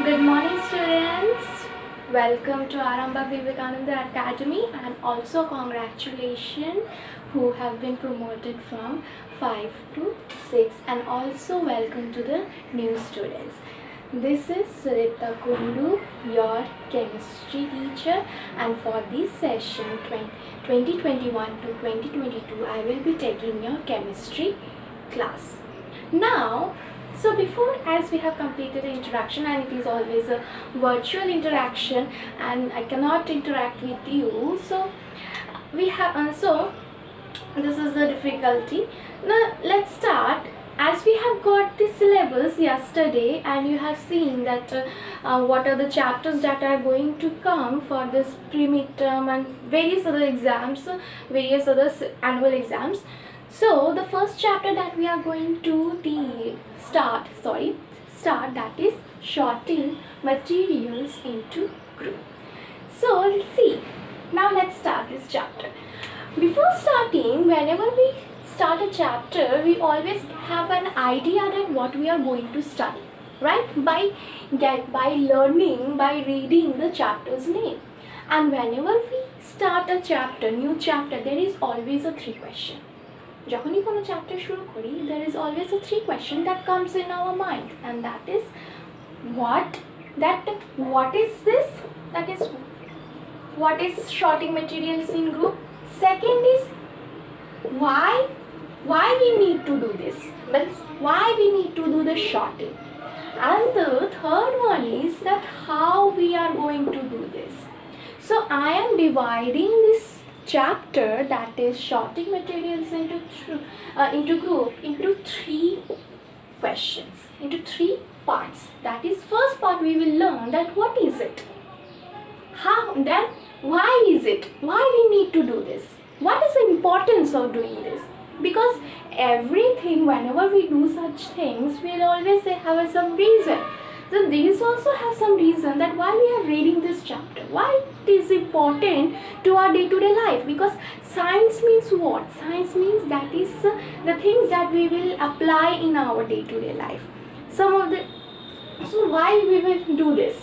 Good morning, students. Welcome to Aramba Vivekananda Academy, and also congratulations who have been promoted from 5 to 6, and also welcome to the new students. This is Suripta Kundu, your chemistry teacher, and for this session 2021 to 2022, I will be taking your chemistry class. Now, so before, as we have completed the introduction, and it is always a virtual interaction and I cannot interact with you, so we have this is the difficulty. Now let's start. As we have got the syllabus yesterday and you have seen that what are the chapters that are going to come for this pre-midterm and various other exams, various other annual exams. So the first chapter that we are going to start that is sorting materials into group. So let's see. Now let's start this chapter. Before starting, whenever we start a chapter, we always have an idea that what we are going to study, right? By learning, by reading the chapter's name. And whenever we start a chapter, new chapter, there is always a 3 question. যখনই কোনো chapter শুরু করি, there is always a 3 question that comes in our mind, and that is what is this? That is, what is sorting materials in group? Second is why we need to do this? Why we need to do the sorting? And the third one is that how we are going to do this. So I am dividing this chapter, that is sorting materials into group, into 3 questions, into 3 parts. That is, first part we will learn that what is it, how, then why is it, why we need to do this, what is the importance of doing this, because everything, whenever we do such things, we'll always have some reason. So these also have some reason that why we are reading this chapter, why it is important to our day-to-day life. Because science means what? Science means that is the things that we will apply in our day-to-day life. So why we will do this?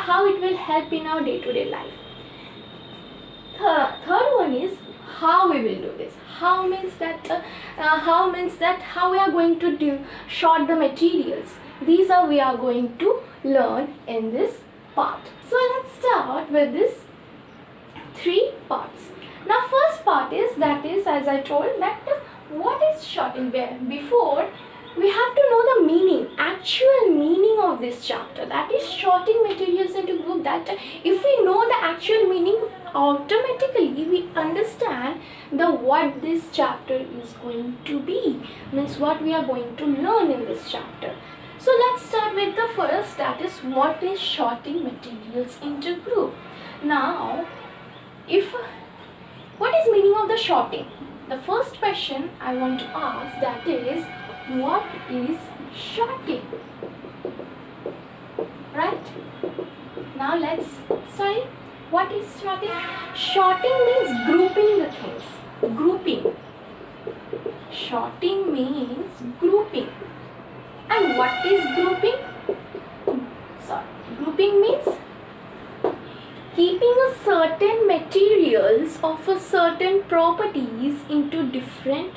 How it will help in our day-to-day life. Third one is how we will do this. How means that how we are going to sort the materials. These are we are going to learn in this part. So let's start with this 3 parts. Now first part is, that is, as I told, that what is sorting. Before, we have to know the meaning, actual meaning of this chapter, that is sorting materials into group. That if we know the actual meaning, automatically we understand what this chapter is going to be, means what we are going to learn in this chapter. So let's start with the first, that is what is sorting materials into group. Now, what is meaning of the sorting? The first question I want to ask, that is, what is sorting? Right? Now let's study what is sorting. Sorting means grouping the things. Grouping. Sorting means grouping. And what is grouping? Grouping means keeping a certain materials of a certain properties into different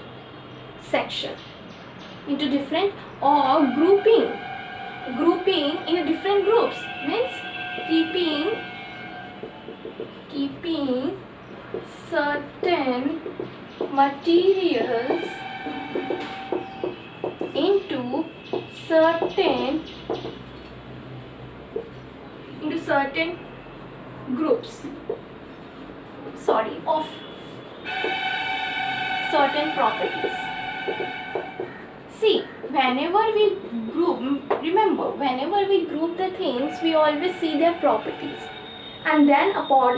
sections, into different, or grouping in different groups, means keeping certain materials into certain groups, of certain properties. See, whenever we group, remember, whenever we group the things, we always see their properties, and then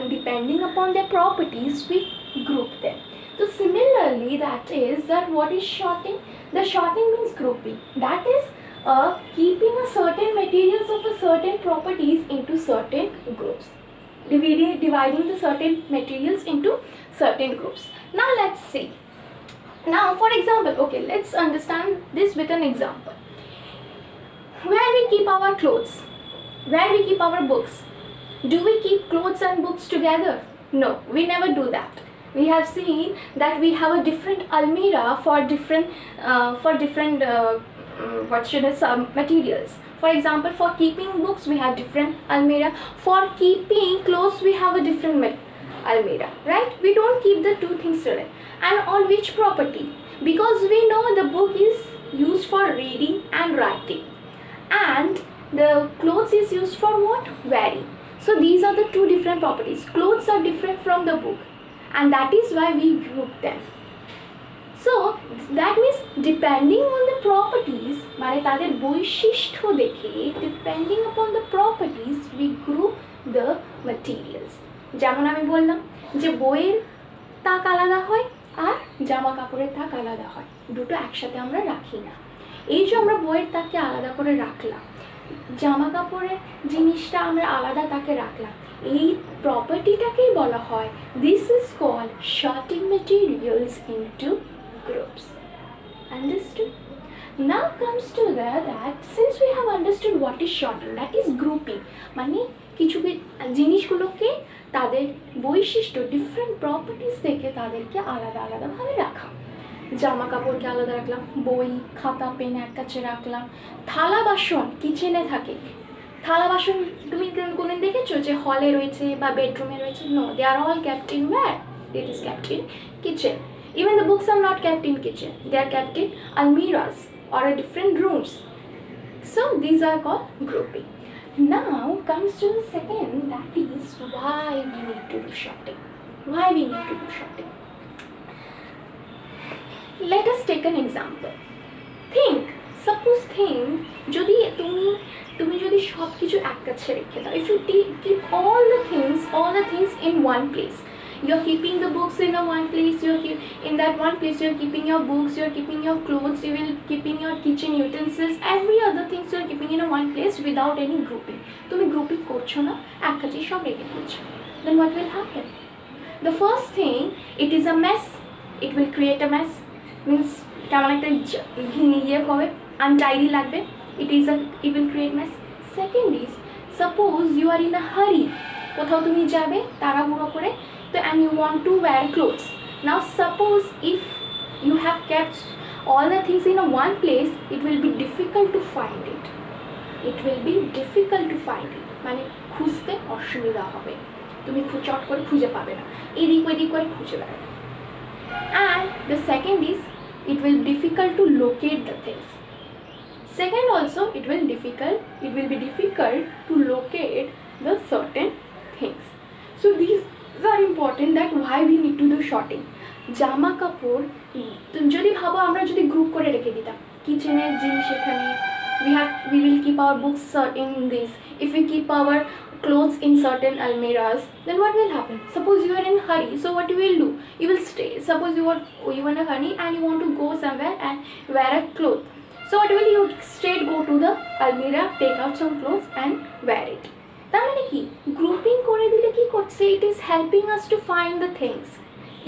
depending upon their properties, we group them. So similarly, that is that what is sorting? The sorting means grouping. That is keeping a certain materials of a certain properties into certain groups, dividing the certain materials into certain groups. Now let's see. Now for example, okay, let's understand this with an example. Where we keep our clothes, Where we keep our books? Do we keep clothes and books together? No, we never do that. We have seen that we have a different almirah for different materials. For example, for keeping books we have different almirah. For keeping clothes we have a different almirah, right? We don't keep the two things together. And on which property? Because we know the book is used for reading and writing, and the clothes is used for what? Wearing. So these are the two different properties. Clothes are different from the book, and that is why we group them. So that means depending on the properties, মানে তাদের বৈশিষ্ট্য দেখে, depending upon the properties we group the materials. যেমন আমি বললাম যে বইয়ের তাক আলাদা হয় আর জামা কাপড়ের তাক আলাদা হয়, দুটো একসাথে আমরা রাখি না। এই যে আমরা বইয়ের তাকে আলাদা করে রাখলাম, জামা কাপড়ের জিনিসটা আমরা আলাদা তাকে রাখলাম, এই প্রপার্টিটাকেই বলা হয়, this is called sorting materials into groups. Understood? Now comes to that since we have understood what is sorting, that is grouping, মানে কিছু জিনিসগুলোকে তাদের বৈশিষ্ট্য ডিফারেন্ট প্রপার্টিস থেকে তাদেরকে আলাদা আলাদাভাবে রাখা। জামা কাপড়কে আলাদা রাখলাম, বই খাতা পেন এক কাছে রাখলাম, থালা বাসন কিচেনে থাকে। থালা বাসন তুমি কোনদিন দেখেছো যে হলে রয়েছে বা বেডরুমে রয়েছে? No, they are all kept in where? It is kept in kitchen. Even the books are not kept in kitchen, they are kept in almirahs or different rooms. So these are called grouping. Now comes to the second, that is why we need to do sorting. Why we need to do sorting? Let us take an example. Suppose think যদি তুমি যদি সব কিছু এক কাছে রেখে দাও, if you keep all the things in one place, you're keeping the books in one place, in that one place you're keeping your books, you're keeping your clothes, you will keeping your kitchen utensils, every other things you're keeping in one place without any grouping. তুমি grouping করছো না, এক কাছে সব রেখে দিচ্ছো, then what will happen? The first thing, it is a mess. It will create a mess, means কেমন একটা ইয়ে হবে, untidy লাগবে, it will create mess. Second is, suppose you are in a hurry, কোথাও তুমি যাবে তাড়াহুড়ো করে, and you want to wear clothes. Now suppose if you have kept all the things in one place, it will be difficult to find it. মানে খুঁজতে অসুবিধা হবে, তুমি চট করে খুঁজে পাবে না, এদিক ওদিক করে খুঁজে বেড়াবে। And the second is, it will be difficult to locate the things. Second also, it will be difficult to locate the certain things. So these are important, that why we need to do sorting. জামা কাপড় যদি ভাবো আমরা যদি group করে রেখে দিতাম, কিচেনের জিনিস এখানে, we will keep our books in this, if we keep our clothes in certain almirahs, then what will happen? Suppose you are in hurry, so what you will do? You will stay. Suppose you are in a hurry and you want to go somewhere and wear a cloth, so what will you straight go to the almirah, take out some clothes and wear it. তার মানে কি, grouping করে দিলে কি করছে, it is helping us to find the things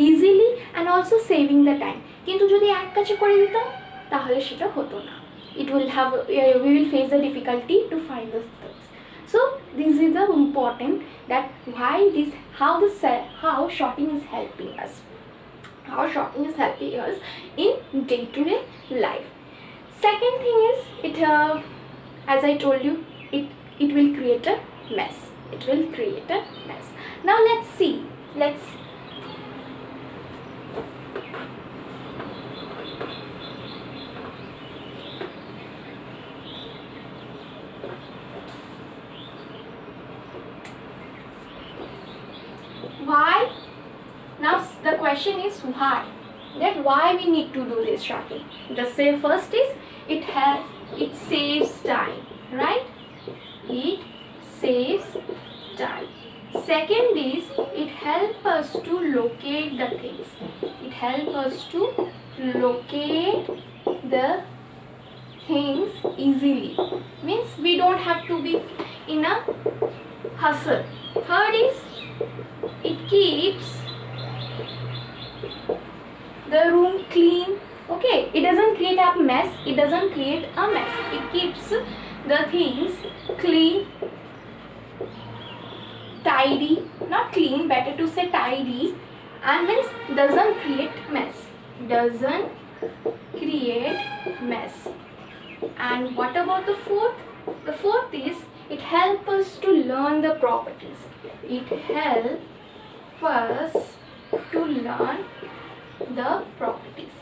easily and also saving the time. কিন্তু যদি এক কাছে করে দিতাম তাহলে সেটা হতো না, we will face the difficulty to find those things. So this is the important, that how sorting is helping us. How sorting is helping us in day-to-day life. Second thing is, as I told you, it will create a mess. Now let's see. Why? Now the question is why. Why we need to do this sorting? First is, it saves time, right? It saves time. Second is, it helps us to locate the things. Easily. Means we don't have to be in a hustle. Third is, it keeps the room clean. Okay, it doesn't create a mess. It keeps the things clean tidy, not clean, better to say tidy, and means doesn't create mess. Doesn't create mess. And what about the fourth? The fourth is it helps us to learn the properties. It helps us to learn the properties.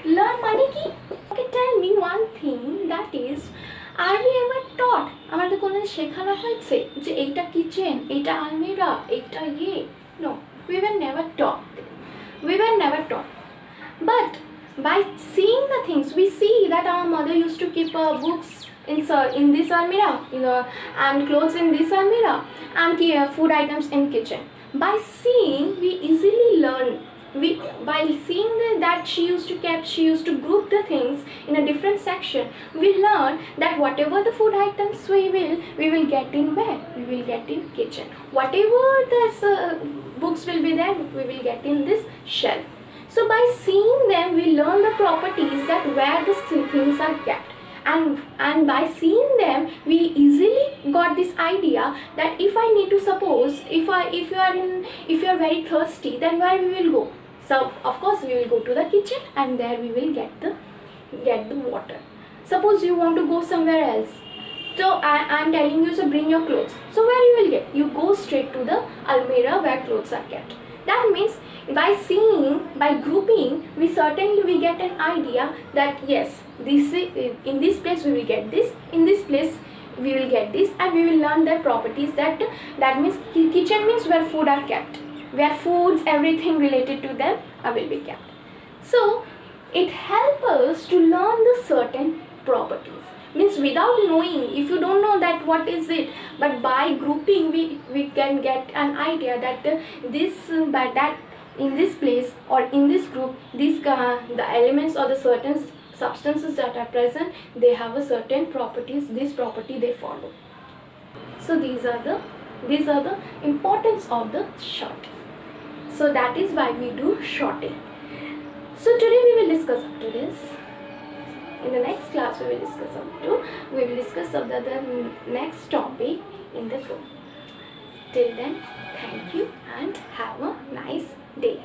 Learn money ki? Okay, tell me one thing, that is, are we ever taught? আমাদের কোনো শেখানো হয়েছে যে এইটা kitchen, এইটা আলমিরা, এইটা ইয়ে? No, we were never taught. We were never taught. But by seeing the things, we see that our mother used to keep books in this almirah, and clothes in this almirah, and food items in kitchen. By seeing, we easily learn. By seeing that she used to group the things in a different section, we learn that whatever the food items we will get in bed, we will get in kitchen. Whatever this books will be there, we will get in this shelf. So by seeing them, we learn the properties that where the things are kept. And by seeing them, we easily got this idea that if I need to suppose, if you are very thirsty, then where we will go? So of course we will go to the kitchen, and there we will get the water. Suppose you want to go somewhere else, so I'm telling you, so bring your clothes. So where you will get? You go straight to the almirah where clothes are kept. That means by seeing, by grouping, we get an idea that yes, in this place we will get this, in this place we will get this, and we will learn their properties. That means kitchen means where food are kept, where foods, everything related to them will be kept. So it helps us to learn the certain properties. Means without knowing, if you don't know that what is it, but by grouping we can get an idea that that in this place or in this group, the elements or the certain substances that are present, they have a certain properties. This property they follow. So these are the importance of the sorting. So that is why we do sorting. So today we will discuss up to this. In the next class we will discuss of the next topic in the group. Till then, thank you and have a nice day.